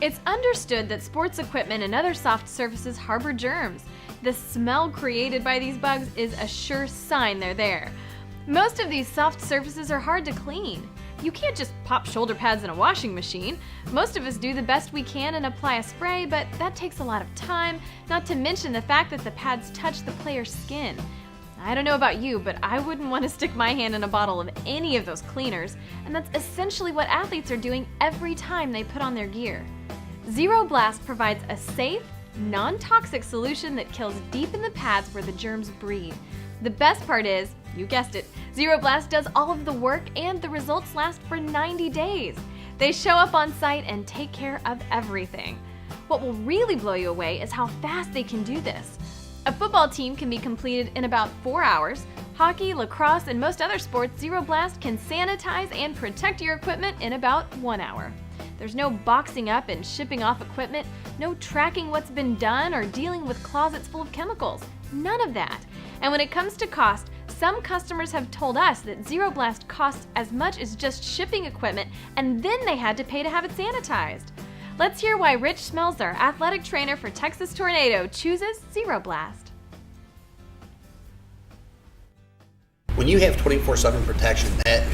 It's understood that sports equipment and other soft surfaces harbor germs. The smell created by these bugs is a sure sign they're there. Most of these soft surfaces are hard to clean. You can't just pop shoulder pads in a washing machine. Most of us do the best we can and apply a spray, but that takes a lot of time, not to mention the fact that the pads touch the player's skin. I don't know about you, but I wouldn't want to stick my hand in a bottle of any of those cleaners, and that's essentially what athletes are doing every time they put on their gear. Zero Blast provides a safe, non-toxic solution that kills deep in the pads where the germs breed. The best part is, you guessed it, Zero Blast does all of the work and the results last for 90 days. They show up on site and take care of everything. What will really blow you away is how fast they can do this. A football team can be completed in about 4 hours. Hockey, lacrosse, and most other sports, Zero Blast can sanitize and protect your equipment in about 1 hour. There's no boxing up and shipping off equipment, no tracking what's been done or dealing with closets full of chemicals. None of that. And when it comes to cost, some customers have told us that Zero Blast costs as much as just shipping equipment, and then they had to pay to have it sanitized. Let's hear why Rich Smelzer, athletic trainer for Texas Tornado, chooses Zero Blast. When you have 24/7 protection, that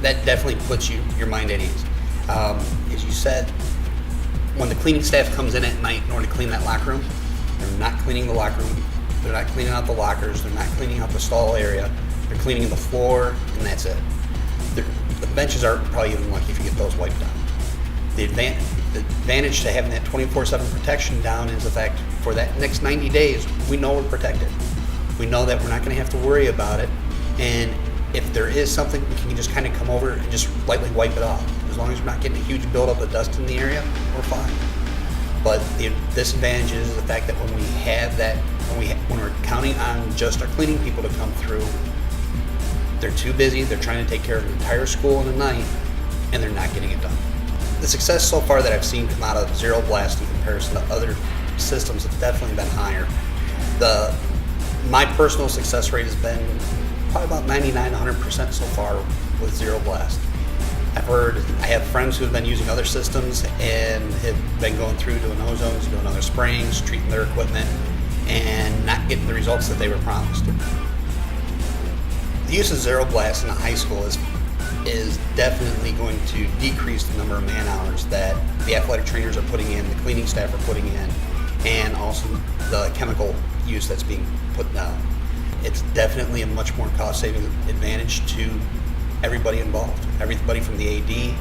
definitely puts your mind at ease. As you said, when the cleaning staff comes in at night in order to clean that locker room, they're not cleaning the locker room. They're not cleaning out the lockers. They're not cleaning out the stall area. They're cleaning the floor, and that's it. The benches are probably even lucky if you get those wiped down. The advantage to having that 24/7 protection down is the fact for that next 90 days, we know we're protected. We know that we're not going to have to worry about it. And if there is something, we can just kind of come over and just lightly wipe it off. As long as we're not getting a huge buildup of dust in the area, we're fine. But the disadvantage is the fact that when we have that, when we're counting on just our cleaning people to come through, they're too busy, they're trying to take care of an entire school in a night, and they're not getting it done. The success so far that I've seen come out of Zero Blast in comparison to other systems have definitely been higher. My personal success rate has been probably about 99-100% so far with Zero Blast. I have friends who have been using other systems and have been going through doing ozones, doing other sprayings, treating their equipment, and not getting the results that they were promised. The use of Zero Blast in a high school is definitely going to decrease the number of man hours that the athletic trainers are putting in, the cleaning staff are putting in, and also the chemical use that's being put down. It's definitely a much more cost-saving advantage to everybody involved. Everybody from the AD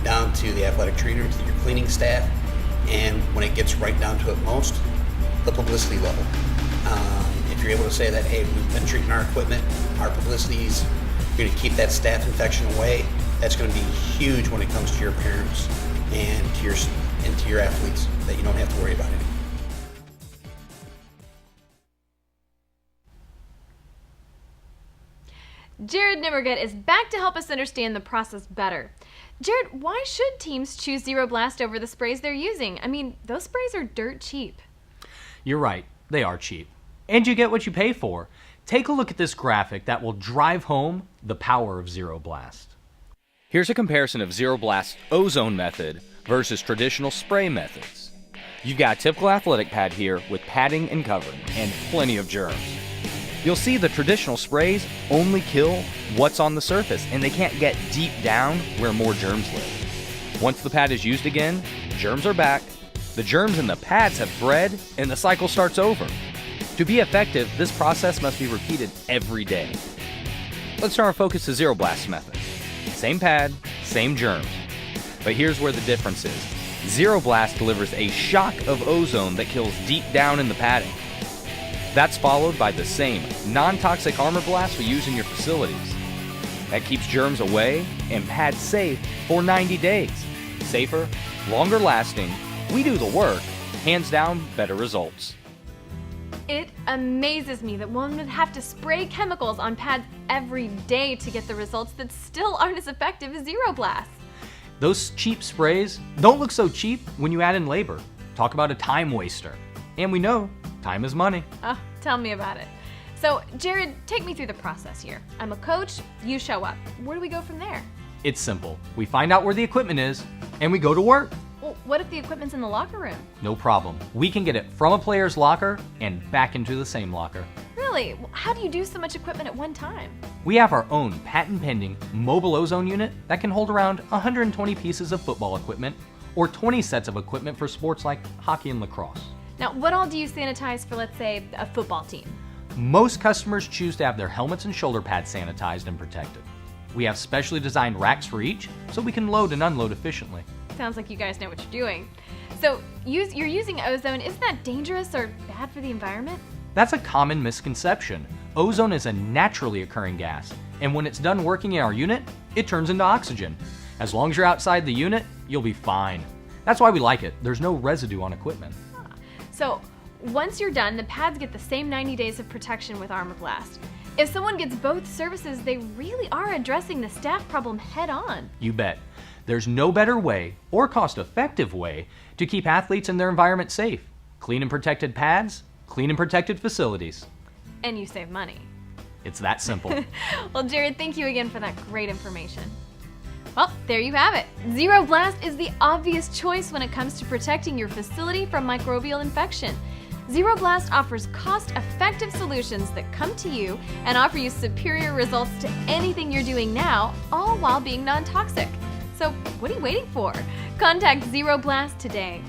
down to the athletic trainer to your cleaning staff, and when it gets right down to it most, the publicity level. If you're able to say that, hey, we've been treating our equipment, our publicity's going to keep that staph infection away, that's going to be huge when it comes to your parents and to your athletes, that you don't have to worry about it. Jared Nimmergut is back to help us understand the process better. Jared, why should teams choose Zero Blast over the sprays they're using? I mean, those sprays are dirt cheap. You're right, they are cheap. And you get what you pay for. Take a look at this graphic that will drive home the power of Zero Blast. Here's a comparison of Zero Blast's ozone method versus traditional spray methods. You've got a typical athletic pad here with padding and covering and plenty of germs. You'll see the traditional sprays only kill what's on the surface, and they can't get deep down where more germs live. Once the pad is used again, germs are back, the germs in the pads have bred, and the cycle starts over. To be effective, this process must be repeated every day. Let's turn our focus to Zero Blast's method. Same pad, same germs. But here's where the difference is. Zero Blast delivers a shock of ozone that kills deep down in the padding. That's followed by the same non-toxic armor blast we use in your facilities. That keeps germs away and pads safe for 90 days. Safer, longer lasting, we do the work, hands down better results. It amazes me that one would have to spray chemicals on pads every day to get the results that still aren't as effective as Zero Blast. Those cheap sprays don't look so cheap when you add in labor. Talk about a time waster. And we know time is money. Oh, tell me about it. So, Jared, take me through the process here. I'm a coach, you show up. Where do we go from there? It's simple. We find out where the equipment is, and we go to work. Well, what if the equipment's in the locker room? No problem. We can get it from a player's locker and back into the same locker. Really? How do you do so much equipment at one time? We have our own patent-pending mobile ozone unit that can hold around 120 pieces of football equipment or 20 sets of equipment for sports like hockey and lacrosse. Now, what all do you sanitize for, let's say, a football team? Most customers choose to have their helmets and shoulder pads sanitized and protected. We have specially designed racks for each so we can load and unload efficiently. Sounds like you guys know what you're doing. So, you're using ozone. Isn't that dangerous or bad for the environment? That's a common misconception. Ozone is a naturally occurring gas, and when it's done working in our unit, it turns into oxygen. As long as you're outside the unit, you'll be fine. That's why we like it. There's no residue on equipment. So, once you're done, the pads get the same 90 days of protection with Armor Blast. If someone gets both services, they really are addressing the staph problem head on. You bet. There's no better way or cost-effective way to keep athletes and their environment safe. Clean and protected pads, clean and protected facilities. And you save money. It's that simple. Well, Jared, thank you again for that great information. Well, there you have it. Zero Blast is the obvious choice when it comes to protecting your facility from microbial infection. Zero Blast offers cost-effective solutions that come to you and offer you superior results to anything you're doing now, all while being non-toxic. So what are you waiting for? Contact Zero Blast today.